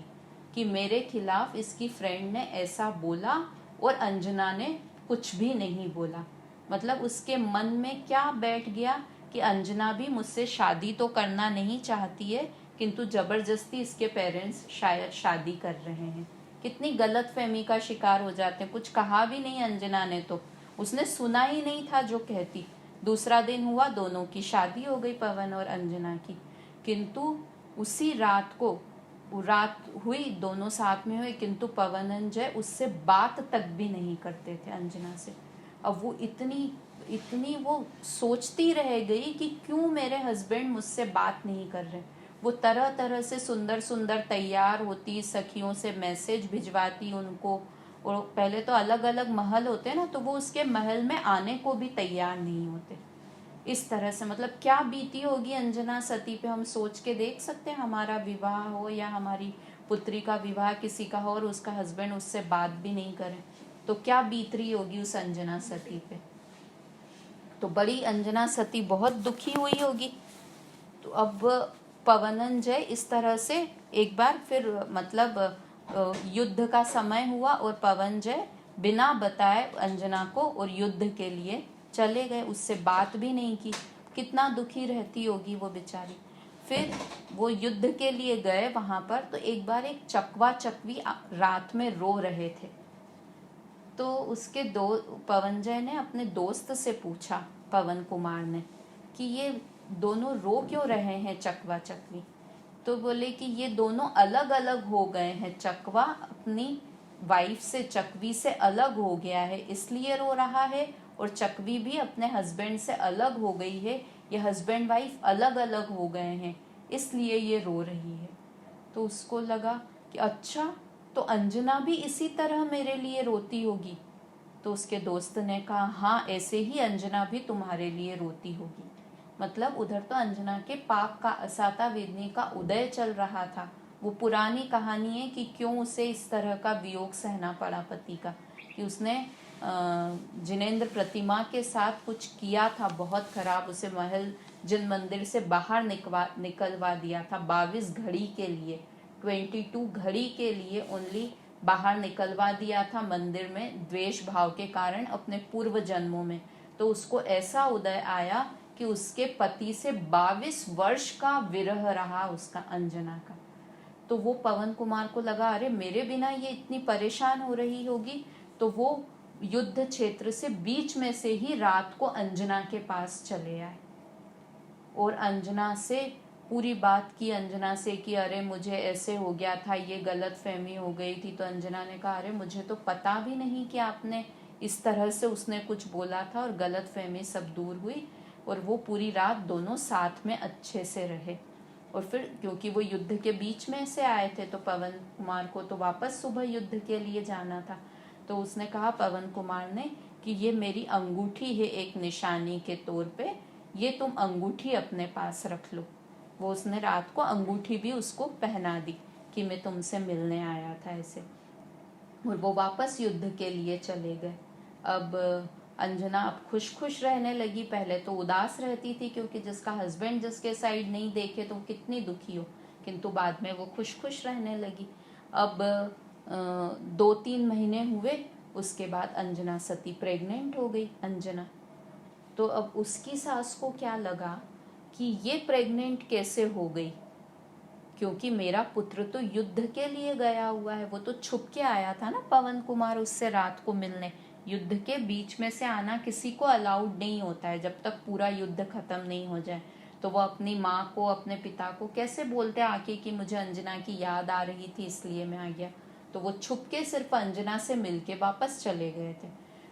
कि मेरे खिलाफ इसकी फ्रेंड ने ऐसा बोला और अंजना ने कुछ भी नहीं बोला। मतलब उसके मन में क्या बैठ गया कि अंजना भी मुझसे शादी तो करना नहीं चाहती है, किंतु जबरदस्ती इसके पेरेंट्स शायद शादी कर रहे हैं। कितनी गलतफहमी का शिकार हो जाते हैं। कुछ कहा भी नहीं अंजना ने, तो उसने सुना ही नहीं था जो कहती। दूसरा दिन हुआ, दोनों की शादी हो गई, पवन और अंजना की। किंतु उसी रात को, वो रात हुई, दोनों साथ में हुए, किंतु पवन अंजय उससे बात तक भी नहीं करते थे अंजना से। अब वो इतनी इतनी वो सोचती रह गई कि क्यों मेरे हस्बैंड मुझसे बात नहीं कर रहे। वो तरह तरह से सुंदर सुंदर तैयार होती, सखियों से मैसेज भिजवाती उनको, और पहले तो अलग अलग महल होते ना, तो वो उसके महल में आने को भी तैयार नहीं होते। इस तरह से मतलब क्या बीती होगी अंजना सती पे, हम सोच के देख सकते हैं। हमारा विवाह हो या हमारी पुत्री का विवाह किसी का हो और उसका हस्बैंड उससे बात भी नहीं करे, तो क्या बीत रही होगी उस अंजना सती पे। तो बड़ी अंजना सती बहुत दुखी हुई होगी। तो अब पवनंजय इस तरह से एक बार फिर मतलब युद्ध का समय हुआ और पवनजय बिना बताए अंजना को और युद्ध के लिए चले गए, उससे बात भी नहीं की। कितना दुखी रहती होगी वो बेचारी। फिर वो युद्ध के लिए गए वहां पर, तो एक बार एक चकवा चकवी रात में रो रहे थे। तो उसके पवनजय ने अपने दोस्त से पूछा, पवन कुमार ने, कि ये दोनों रो क्यों रहे हैं चकवा चकवी। तो बोले कि ये दोनों अलग अलग हो गए हैं, चकवा अपनी वाइफ से, चकवी से अलग हो गया है इसलिए रो रहा है, और चकवी भी अपने हस्बैंड से अलग हो गई है, ये हस्बैंड वाइफ अलग अलग हो गए हैं इसलिए ये रो रही है। तो उसको लगा कि अच्छा, तो अंजना भी इसी तरह मेरे लिए रोती होगी। तो उसके दोस्त ने कहा, हाँ ऐसे ही अंजना भी तुम्हारे लिए रोती होगी। मतलब उधर तो अंजना के पाप का, असाता वेदनी का उदय चल रहा था। वो पुरानी कहानी है कि क्यों उसे इस तरह का वियोग सहना पड़ा पति का, कि उसने जिनेंद्र प्रतिमा के साथ कुछ किया था बहुत खराब, उसे महल जिन मंदिर से बाहर निकलवा दिया था 22 घड़ी के लिए, 22 घड़ी के लिए ओनली बाहर निकलवा दिया था मंदिर में, द्वेष भाव के कारण अपने पूर्व जन्मों में। तो उसको ऐसा उदय आया कि उसके पति से 22 वर्ष का विरह रहा उसका, अंजना का। तो वो पवन कुमार को लगा, अरे मेरे बिना ये इतनी परेशान हो रही होगी। तो वो युद्ध क्षेत्र से बीच में से ही रात को अंजना के पास चले आए और अंजना से पूरी बात की, अंजना से कि अरे मुझे ऐसे हो गया था, ये गलत फहमी हो गई थी। तो अंजना ने कहा, अरे मुझे तो पता भी नहीं कि आपने इस तरह से, उसने कुछ बोला था और गलत फहमी सब दूर हुई। और वो पूरी रात दोनों साथ में अच्छे से रहे। और फिर क्योंकि वो युद्ध के बीच में से आए थे, तो पवन कुमार को तो वापस सुबह युद्ध के लिए जाना था। तो उसने कहा पवन कुमार ने कि ये मेरी अंगूठी है एक निशानी के तौर पे, ये तुम अंगूठी अपने पास रख लो। वो उसने रात को अंगूठी भी उसको पहना दी कि मैं तुमसे मिलने आया था ऐसे। और वो वापस युद्ध के लिए चले गए। अब अंजना अब खुश खुश रहने लगी। पहले तो उदास रहती थी क्योंकि जिसका हस्बैंड जिसके साइड नहीं देखे तो कितनी दुखी हो, किंतु बाद में वो खुश खुश रहने लगी। अब 2-3 महीने हुए, उसके बाद अंजना सती प्रेग्नेंट हो गई अंजना। तो अब उसकी सास को क्या लगा कि ये प्रेग्नेंट कैसे हो गई, क्योंकि मेरा पुत्र तो युद्ध के लिए गया हुआ है। वो तो छुप के आया था ना पवन कुमार उससे रात को मिलने। युद्ध के बीच में से आना किसी को अलाउड नहीं होता है जब तक पूरा युद्ध खत्म नहीं हो जाए। तो वो अपनी माँ को, अपने पिता को कैसे बोलते आके कि मुझे अंजना की याद आ रही थी इसलिए मैं आ गया। तो वो छुप के सिर्फ अंजना से मिलके वापस चले गए थे।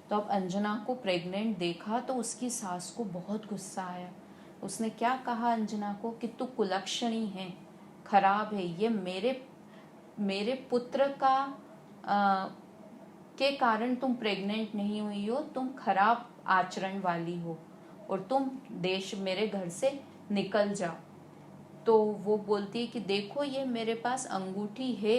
तो अब अंजना को प्रेग्नेंट देखा तो उसकी सास को बहुत गुस्सा आया। उसने क्या कहा अंजना को कि तू कुलक्षणी है, खराब है, ये मेरे पुत्र का के कारण तुम प्रेग्नेंट नहीं हुई हो, तुम खराब आचरण वाली हो और तुम देश मेरे घर से निकल जाओ। तो वो बोलती है कि देखो ये मेरे पास अंगूठी है,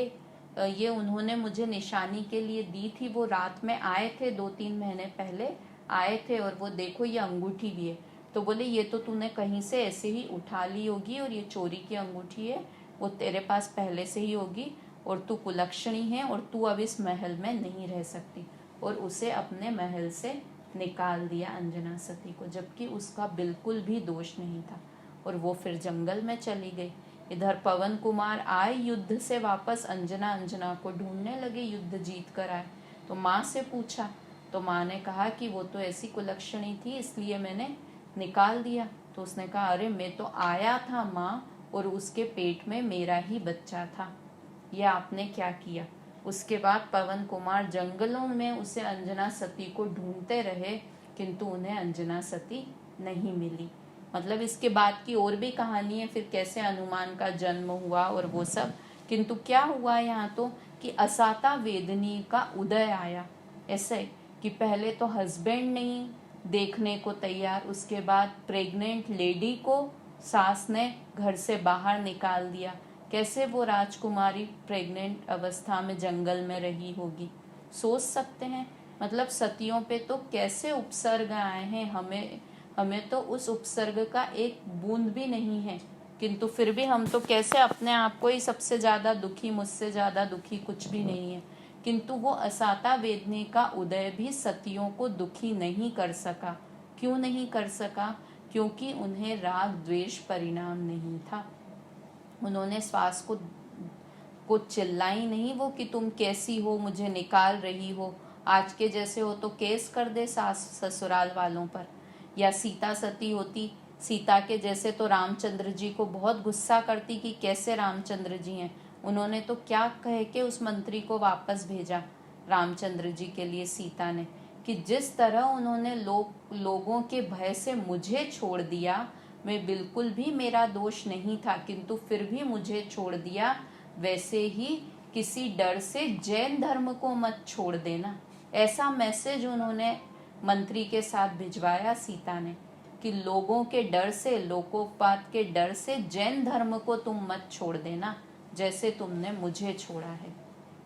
ये उन्होंने मुझे निशानी के लिए दी थी, वो रात में आए थे 2-3 महीने पहले आए थे, और वो देखो ये अंगूठी भी है। तो बोले ये तो तूने कहीं से ऐसे ही उठा ली होगी और ये चोरी की अंगूठी है, वो तेरे पास पहले से ही होगी, और तू कुलक्षणी है और तू अब इस महल में नहीं रह सकती। और उसे अपने महल से निकाल दिया अंजना सती को, जबकि उसका बिल्कुल भी दोष नहीं था। और वो फिर जंगल में चली गई। इधर पवन कुमार आए युद्ध से वापस, अंजना को ढूंढने लगे, युद्ध जीत कर आए। तो माँ से पूछा, तो माँ ने कहा कि वो तो ऐसी कुलक्षणी थी इसलिए मैंने निकाल दिया। तो उसने कहा, अरे मैं तो आया था माँ, और उसके पेट में मेरा ही बच्चा था, ये आपने क्या किया। उसके बाद पवन कुमार जंगलों में उसे अंजना सती को ढूंढते रहे, किंतु उन्हें अंजना सती नहीं मिली। मतलब इसके बाद की और भी कहानी है, फिर कैसे हनुमान का जन्म हुआ और वो सब। किंतु क्या हुआ यहाँ तो कि असाता वेदनी का उदय आया। ऐसे कि पहले तो हस्बैंड नहीं देखने को तैयार, उसके बाद प्रेग्नेंट लेडी को सास ने घर से बाहर निकाल दिया। कैसे वो राजकुमारी प्रेग्नेंट अवस्था में जंगल में रही होगी, सोच सकते हैं। मतलब सतियों पे तो कैसे उपसर्ग आए हैं, हमें तो उस उपसर्ग का एक बूंद भी नहीं है, किंतु फिर भी हम तो कैसे अपने आप को ही सबसे ज़्यादा दुखी, मुझसे ज़्यादा दुखी कुछ भी नहीं है। किंतु वो असाता वेदनी का उदय भी सतियों को दुखी नहीं कर सका। क्यों नहीं कर सका? क्योंकि उन्हें राग द्वेष परिणाम नहीं था। उन्होंने श्वास को चिल्लाई नहीं वो कि तुम कैसी हो, मुझे निकाल रही हो। आज के जैसे हो तो केस कर दे सास ससुराल वालों पर। या सीता सती होती, सीता के जैसे तो रामचंद्र जी को बहुत गुस्सा करती कि कैसे रामचंद्र जी हैं। उन्होंने तो क्या कह के उस मंत्री को वापस भेजा रामचंद्र जी के लिए सीता ने, कि जिस तरह उन्होंने लोगों के भय से मुझे छोड़ दिया, मैं बिल्कुल भी मेरा दोष नहीं था, किंतु फिर भी मुझे छोड़ दिया, वैसे ही किसी डर से जैन धर्म को मत छोड़ देना। ऐसा मैसेज उन्होंने मंत्री के साथ भिजवाया सीता ने कि लोगों के डर से, लोकोपात के डर से जैन धर्म को तुम मत छोड़ देना जैसे तुमने मुझे छोड़ा है।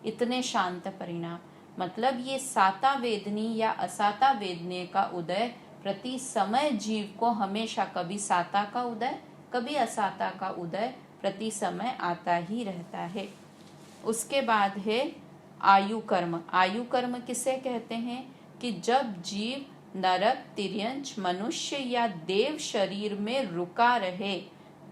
इतने शांत परिणाम। मतलब ये साता वेदनी या असाता वेदनी का उदय प्रति समय जीव को हमेशा कभी साता का उदय कभी असाता का उदय प्रति समय आता ही रहता है। उसके बाद है आयु कर्म। आयु कर्म किसे कहते हैं? कि जब जीव नरक, तिर्यंच, मनुष्य या देव शरीर में रुका रहे,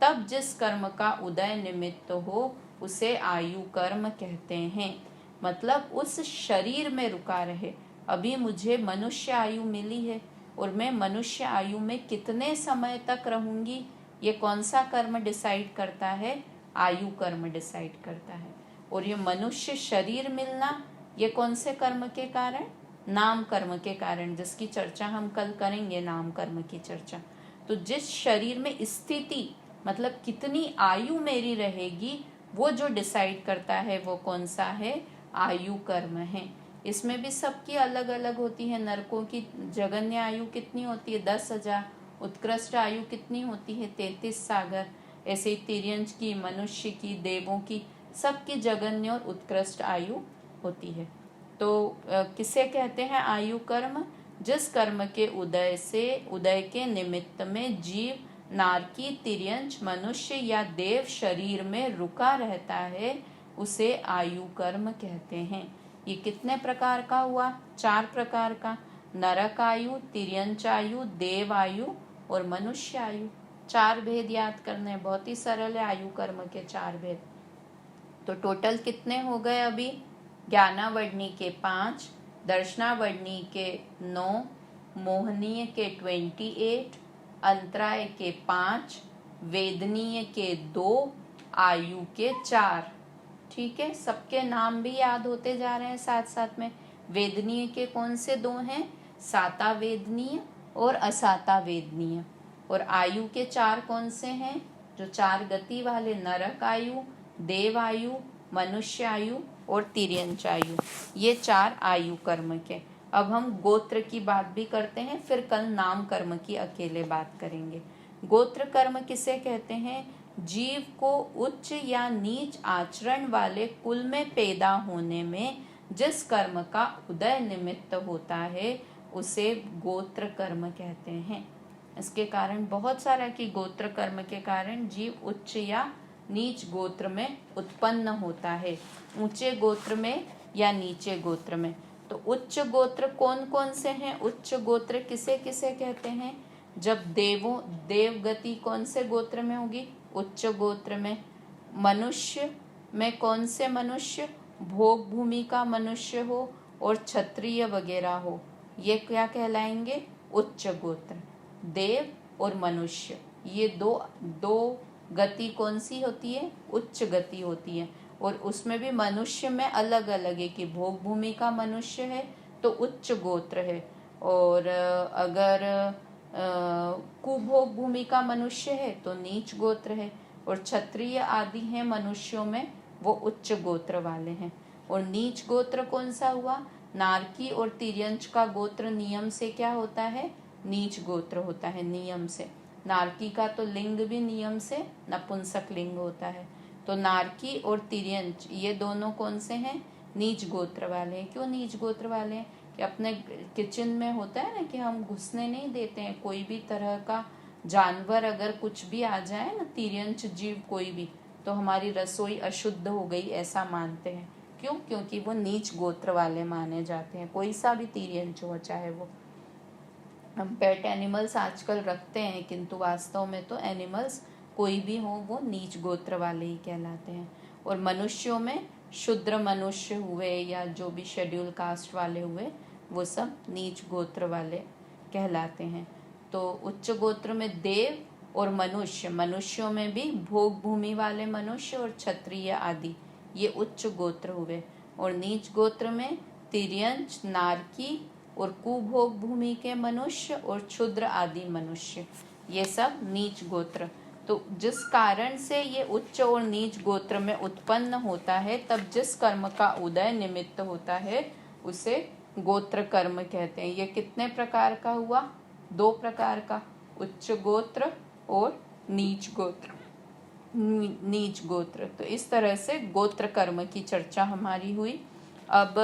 तब जिस कर्म का उदय निमित्त हो उसे आयु कर्म कहते हैं। मतलब उस शरीर में रुका रहे। अभी मुझे मनुष्य आयु मिली है और मैं मनुष्य आयु में कितने समय तक रहूंगी, ये कौन सा कर्म डिसाइड करता है? आयु कर्म डिसाइड करता है। और ये मनुष्य शरीर मिलना, ये कौन से कर्म के कारण? नाम कर्म के कारण, जिसकी चर्चा हम कल करेंगे, नाम कर्म की चर्चा। तो जिस शरीर में स्थिति, मतलब कितनी आयु मेरी रहेगी, वो जो डिसाइड करता है वो कौन सा है? आयु कर्म है। इसमें भी सबकी अलग अलग होती है। नरकों की जगन्य आयु कितनी होती है? 10,000। उत्कृष्ट आयु कितनी होती है? 33 सागर। ऐसे ही तिर्यंच की, मनुष्य की, देवों की, सबकी जगन्य और उत्कृष्ट आयु होती है। तो किसे कहते हैं आयु कर्म? जिस कर्म के उदय के निमित्त में जीव नारकी, तिर्यंच, मनुष्य या देव शरीर में रुका रहता है, उसे आयु कर्म कहते हैं। ये कितने प्रकार का हुआ? 4 प्रकार का। नरक आयु, तिर्यंच आयु, देव आयु और मनुष्य आयु। 4 भेद याद करने, बहुत ही सरल है आयु कर्म के 4 भेद। तो टोटल कितने हो गए अभी? ज्ञानावर्णी के 5, दर्शनावर्णी के 9, मोहनीय के 28, अंतराय के 5, वेदनीय के 2, आयु के 4। ठीक है, सबके नाम भी याद होते जा रहे हैं साथ साथ में। वेदनीय के कौन से 2 हैं? साता वेदनीय और असाता वेदनीय। और आयु के 4 कौन से हैं? जो 4 गति वाले, नरक आयु, देव आयु, मनुष्य आयु और तिर्यंच आयु। ये 4 आयु कर्म के। अब हम गोत्र की बात भी करते हैं, फिर कल नाम कर्म की अकेले बात करेंगे। गोत्र कर्म किसे कहते हैं? जीव को उच्च या नीच आचरण वाले कुल में पैदा होने में जिस कर्म का उदय निमित्त होता है, उसे गोत्र कर्म कहते हैं। इसके कारण बहुत सारा कि गोत्र कर्म के कारण जीव उच्च या नीच गोत्र में उत्पन्न होता है, ऊंचे गोत्र में या नीचे गोत्र में। तो उच्च गोत्र कौन कौन से हैं? उच्च गोत्र किसे किसे कहते हैं? जब देव गति कौन से गोत्र में होगी? उच्च गोत्र में। मनुष्य में कौन से मनुष्य, भोग भूमि का मनुष्य हो और क्षत्रिय वगैरह हो, ये क्या कहलाएंगे, उच्च गोत्र। देव और मनुष्य ये दो दो गति कौन सी होती है, उच्च गति होती है। और उसमें भी मनुष्य में अलग अलग है कि भोग भूमि का मनुष्य है तो उच्च गोत्र है, और अगर कुभोग भूमि का मनुष्य है तो नीच गोत्र है, और क्षत्रिय आदि हैं मनुष्यों में वो उच्च गोत्र वाले हैं। और नीच गोत्र कौन सा हुआ, नारकी और तिर्यंच का गोत्र नियम से क्या होता है, नीच गोत्र होता है नियम से। नारकी का तो लिंग भी नियम से नपुंसक लिंग होता है। तो नारकी और तिर्यंच ये दोनों कौन से हैं, नीच गोत्र वाले हैं। क्यों नीच गोत्र वाले हैं, कि अपने किचन में होता है ना कि हम घुसने नहीं देते हैं, कोई भी तरह का जानवर अगर कुछ भी आ जाए ना, तिर्यंच जीव कोई भी, तो हमारी रसोई अशुद्ध हो गई ऐसा मानते हैं। क्यों, क्योंकि वो नीच गोत्र वाले माने जाते हैं, कोई सा भी तिर्यंच हो, चाहे वो हम पेट एनिमल्स आजकल रखते हैं, किंतु वास्तव में तो एनिमल्स कोई भी हो वो नीच गोत्र वाले ही कहलाते हैं। और मनुष्यों में शूद्र मनुष्य हुए या जो भी शेड्यूल कास्ट वाले हुए, वो सब नीच गोत्र वाले कहलाते हैं। तो उच्च गोत्र में देव और मनुष्य, मनुष्यों में भी भोग भूमि वाले मनुष्य और क्षत्रिय आदि ये उच्च गोत्र हुए। और नीच गोत्र में तिर्यंच, नारकी और कुभोग भूमि के मनुष्य और क्षुद्र आदि मनुष्य, ये सब नीच गोत्र। तो जिस कारण से ये उच्च और नीच गोत्र में उत्पन्न होता है, तब जिस कर्म का उदय निमित्त होता है उसे गोत्र कर्म कहते हैं। ये कितने प्रकार का हुआ, 2 प्रकार का, उच्च गोत्र और नीच गोत्र। नीच गोत्र, तो इस तरह से गोत्र कर्म की चर्चा हमारी हुई। अब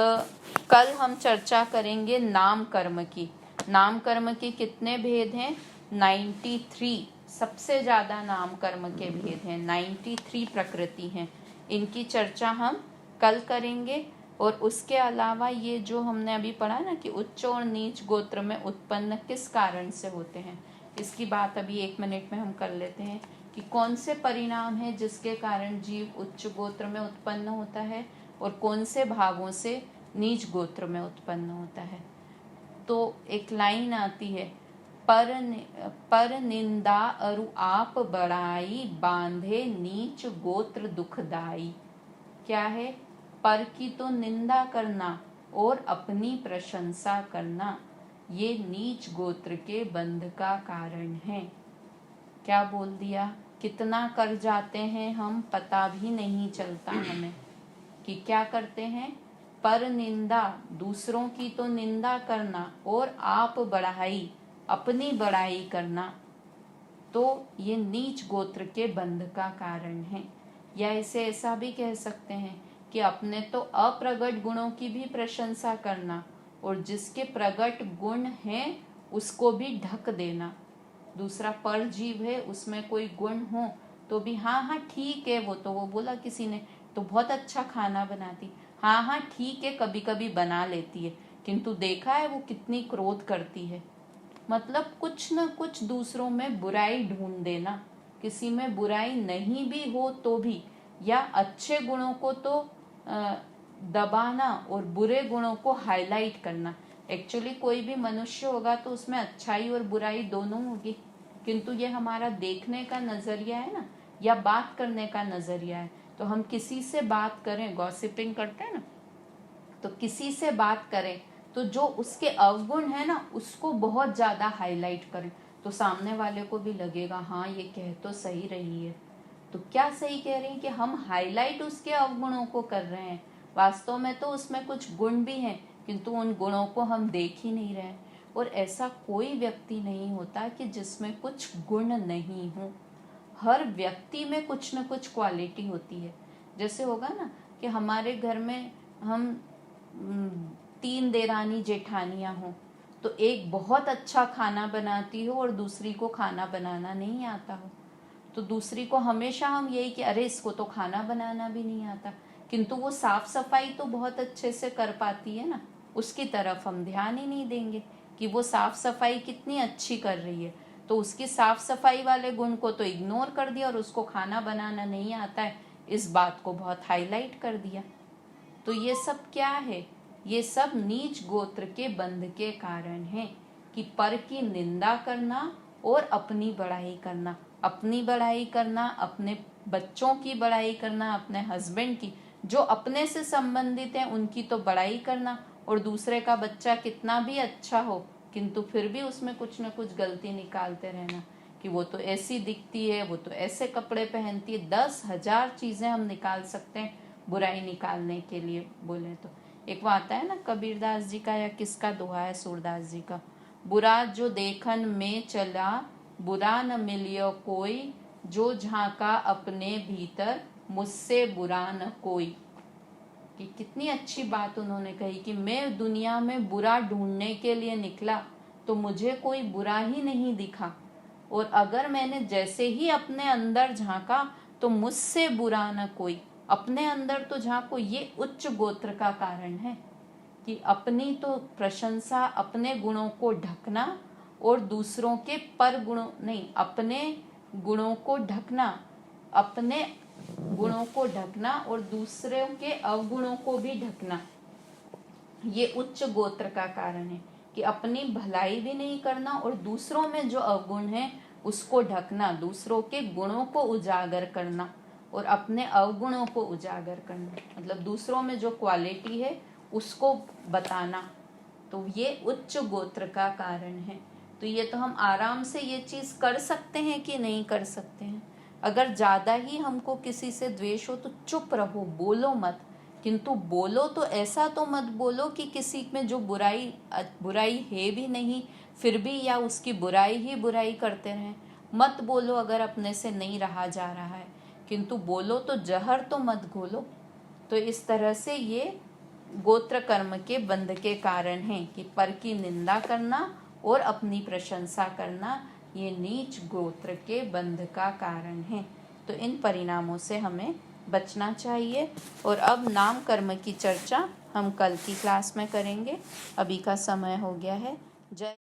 कल हम चर्चा करेंगे नाम कर्म की। नाम कर्म के कितने भेद हैं, 93 सबसे ज़्यादा नाम कर्म के भेद हैं, 93 प्रकृति हैं। इनकी चर्चा हम कल करेंगे। और उसके अलावा ये जो हमने अभी पढ़ा ना कि उच्च और नीच गोत्र में उत्पन्न किस कारण से होते हैं, इसकी बात अभी 1 मिनट में हम कर लेते हैं कि कौन से परिणाम है जिसके कारण जीव उच्च गोत्र में उत्पन्न होता है और कौन से भावों से नीच गोत्र में उत्पन्न होता है। तो एक लाइन आती है, पर निंदा अरु आप बड़ाई, बांधे नीच गोत्र दुखदाई। क्या है, पर की तो निंदा करना और अपनी प्रशंसा करना, ये नीच गोत्र के बंध का कारण है। क्या बोल दिया, कितना कर जाते हैं हम, पता भी नहीं चलता हमें कि क्या करते हैं। पर निंदा, दूसरों की तो निंदा करना, और आप बढ़ाई, अपनी बढ़ाई करना, तो ये नीच गोत्र के बंध का कारण है। या इसे ऐसा भी कह सकते हैं कि अपने तो अप्रगट गुणों की भी प्रशंसा करना और जिसके प्रगट गुण हैं उसको भी ढक देना। दूसरा पर जीव है, उसमें कोई गुण हो तो भी हाँ हाँ ठीक है, वो बोला किसी ने तो बहुत अच्छा खाना बनाती, हाँ हाँ ठीक है कभी कभी बना लेती है, किंतु देखा है वो कितनी क्रोध करती है। मतलब कुछ न कुछ दूसरों में बुराई ढूंढ देना, किसी में बुराई नहीं भी हो तो भी, या अच्छे गुणों को तो दबाना और बुरे गुणों को हाईलाइट करना। एक्चुअली कोई भी मनुष्य होगा तो उसमें अच्छाई और बुराई दोनों होगी, किंतु ये हमारा देखने का नजरिया है ना, या बात करने का नजरिया है। तो हम किसी से बात करें, गॉसिपिंग करते हैं ना, तो किसी से बात करें तो जो उसके अवगुण है ना उसको बहुत ज्यादा हाईलाइट करें, तो सामने वाले को भी लगेगा हाँ ये कह तो सही रही है। तो क्या सही कह रही है कि हम हाईलाइट उसके अवगुणों को कर रहे हैं, वास्तव में तो उसमें कुछ गुण भी हैं, किंतु उन गुणों को हम देख ही नहीं रहे। और ऐसा कोई व्यक्ति नहीं होता कि जिसमें कुछ गुण नहीं हो, हर व्यक्ति में कुछ न कुछ क्वालिटी होती है। जैसे होगा ना कि हमारे घर में हम 3 देरानी जेठानियां हों, तो एक बहुत अच्छा खाना बनाती हो और दूसरी को खाना बनाना नहीं आता हो, तो दूसरी को हमेशा हम यही कि अरे इसको तो खाना बनाना भी नहीं आता, किंतु वो साफ सफाई तो बहुत अच्छे से कर पाती है ना, उसकी तरफ हम ध्यान ही नहीं देंगे कि वो साफ सफाई कितनी अच्छी कर रही है। तो उसकी साफ सफाई वाले गुण को तो इग्नोर कर दिया और उसको खाना बनाना नहीं आता है, इस बात को बहुत हाईलाइट कर दिया। तो ये सब क्या है? ये सब नीच गोत्र के बंध के कारण है कि पर की निंदा करना और अपनी बड़ाई करना, अपनी बड़ाई करना, अपने बच्चों की बड़ाई करना, अपने हस्बैंड की, जो अपने से संबंधित है उनकी तो बड़ाई करना, और दूसरे का बच्चा कितना भी अच्छा हो किंतु फिर भी उसमें कुछ न कुछ गलती निकालते रहना कि वो तो ऐसी दिखती है, वो तो ऐसे कपड़े पहनती है। 10,000 चीजें हम निकाल सकते हैं बुराई निकालने के लिए बोले तो। एक वो आता है ना कबीरदास जी का या किसका दोहा है, सूरदास जी का, बुरा जो देखन में चला बुरा न मिलियो कोई, जो झांका अपने भीतर मुझसे बुरा न कोई। कि कितनी अच्छी बात उन्होंने कही कि मैं दुनिया में बुरा ढूंढने के लिए निकला तो मुझे कोई बुरा ही नहीं दिखा, और अगर मैंने जैसे ही अपने अंदर झांका तो मुझसे बुरा न कोई। अपने अंदर तो झांको, ये उच्च गोत्र का कारण है कि अपनी तो प्रशंसा, अपने गुणों को ढकना और दूसरों के पर गुणों नहीं, अपने गुणों को ढकना, अपने गुणों को ढकना और दूसरों के अवगुणों को भी ढकना, ये उच्च गोत्र का कारण है कि अपनी भलाई भी नहीं करना और दूसरों में जो अवगुण है उसको ढकना, दूसरों के गुणों को उजागर करना और अपने अवगुणों को उजागर करना, मतलब दूसरों में जो क्वालिटी है उसको बताना। तो ये उच्च गोत्र का कारण है। तो ये तो हम आराम से ये चीज कर सकते हैं कि नहीं कर सकते हैं। अगर ज्यादा ही हमको किसी से द्वेष हो तो चुप रहो, बोलो मत, किंतु बोलो तो ऐसा तो मत बोलो कि किसी में जो बुराई है भी नहीं फिर भी या उसकी बुराई ही बुराई करते रहें। मत बोलो अगर अपने से नहीं रहा जा रहा है, किंतु बोलो तो जहर तो मत घोलो। तो इस तरह से ये गोत्र कर्म के बंध के कारण है कि पर की निंदा करना और अपनी प्रशंसा करना, ये नीच गोत्र के बंध का कारण है। तो इन परिणामों से हमें बचना चाहिए। और अब नाम कर्म की चर्चा हम कल की क्लास में करेंगे। अभी का समय हो गया है। जय